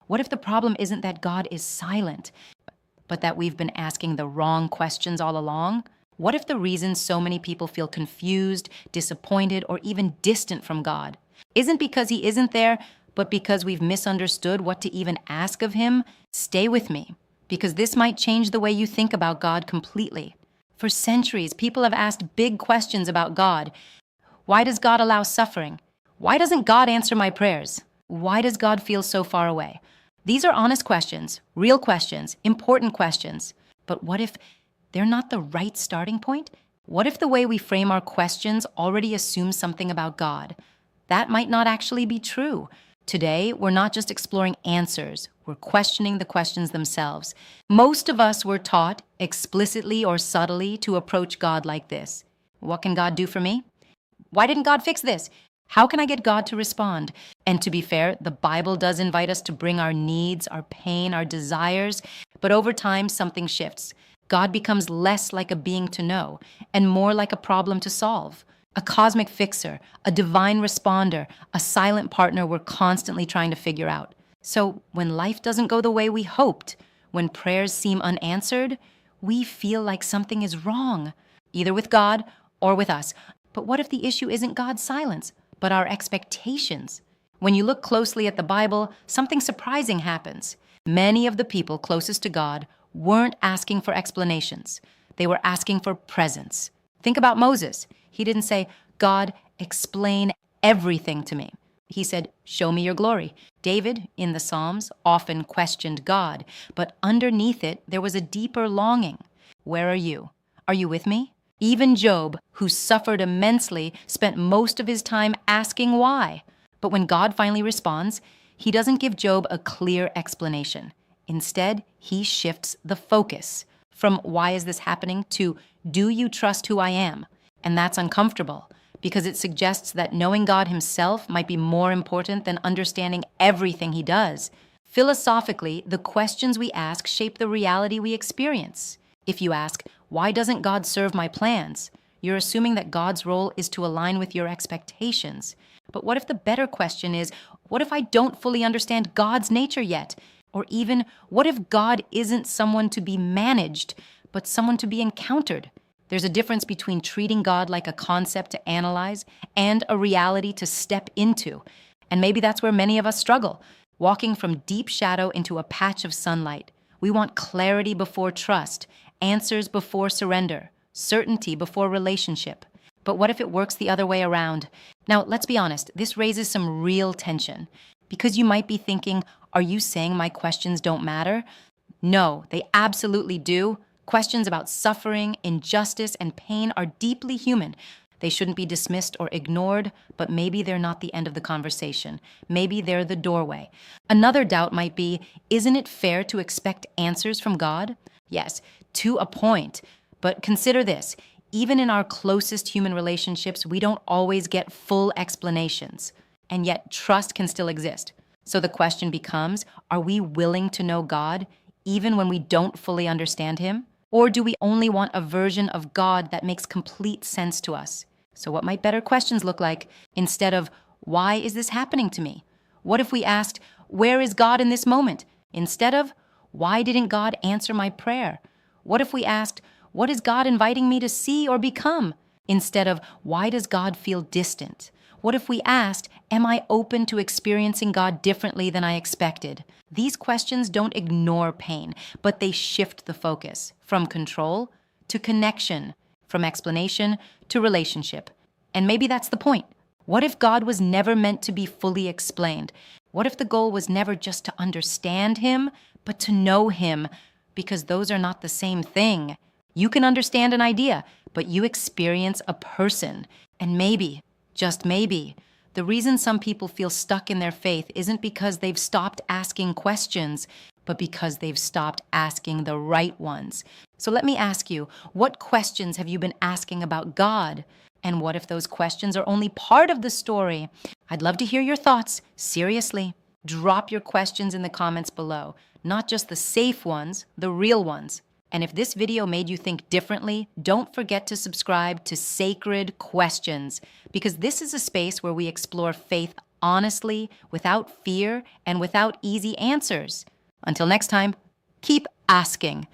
What if the problem isn't that God is silent, but that we've been asking the wrong questions all along? What if the reason so many people feel confused, disappointed, or even distant from God isn't because He isn't there, but because we've misunderstood what to even ask of Him? Stay with me, because this might change the way you think about God completely. For centuries, people have asked big questions about God. Why does God allow suffering? Why doesn't God answer my prayers? Why does God feel so far away? These are honest questions, real questions, important questions. But what if they're not the right starting point? What if the way we frame our questions already assumes something about God? That might not actually be true. Today, we're not just exploring answers, we're questioning the questions themselves. Most of us were taught, explicitly or subtly, to approach God like this. What can God do for me? Why didn't God fix this? How can I get God to respond? And to be fair, the Bible does invite us to bring our needs, our pain, our desires, but over time, something shifts. God becomes less like a being to know and more like a problem to solve. A cosmic fixer, a divine responder, a silent partner we're constantly trying to figure out. So when life doesn't go the way we hoped, when prayers seem unanswered, we feel like something is wrong, either with God or with us. But what if the issue isn't God's silence, but our expectations? When you look closely at the Bible, something surprising happens. Many of the people closest to God weren't asking for explanations. They were asking for presence. Think about Moses. He didn't say, God, explain everything to me. He said, show me your glory. David, in the Psalms, often questioned God, but underneath it, there was a deeper longing. Where are you? Are you with me? Even Job, who suffered immensely, spent most of his time asking why. But when God finally responds, He doesn't give Job a clear explanation. Instead, He shifts the focus from why is this happening to do you trust who I am? And that's uncomfortable because it suggests that knowing God Himself might be more important than understanding everything He does. Philosophically, the questions we ask shape the reality we experience. If you ask, why doesn't God serve my plans? You're assuming that God's role is to align with your expectations. But what if the better question is, what if I don't fully understand God's nature yet? Or even, what if God isn't someone to be managed, but someone to be encountered? There's a difference between treating God like a concept to analyze and a reality to step into. And maybe that's where many of us struggle, walking from deep shadow into a patch of sunlight. We want clarity before trust, answers before surrender, certainty before relationship. But what if it works the other way around? Now, let's be honest, this raises some real tension. Because you might be thinking, are you saying my questions don't matter? No, they absolutely do. Questions about suffering, injustice, and pain are deeply human. They shouldn't be dismissed or ignored, but maybe they're not the end of the conversation. Maybe they're the doorway. Another doubt might be, isn't it fair to expect answers from God? Yes, to a point. But consider this, even in our closest human relationships, we don't always get full explanations. And yet trust can still exist. So the question becomes, are we willing to know God even when we don't fully understand Him? Or do we only want a version of God that makes complete sense to us? So what might better questions look like? Instead of, why is this happening to me? What if we asked, where is God in this moment? Instead of, why didn't God answer my prayer? What if we asked, what is God inviting me to see or become? Instead of, why does God feel distant? What if we asked, am I open to experiencing God differently than I expected? These questions don't ignore pain, but they shift the focus from control to connection, from explanation to relationship. And maybe that's the point. What if God was never meant to be fully explained? What if the goal was never just to understand Him, but to know Him? Because those are not the same thing. You can understand an idea, but you experience a person. And maybe, just maybe, the reason some people feel stuck in their faith isn't because they've stopped asking questions, but because they've stopped asking the right ones. So let me ask you, what questions have you been asking about God? And what if those questions are only part of the story? I'd love to hear your thoughts. Seriously, drop your questions in the comments below. Not just the safe ones, the real ones. And if this video made you think differently, don't forget to subscribe to Sacred Questions, because this is a space where we explore faith honestly, without fear, and without easy answers. Until next time, keep asking.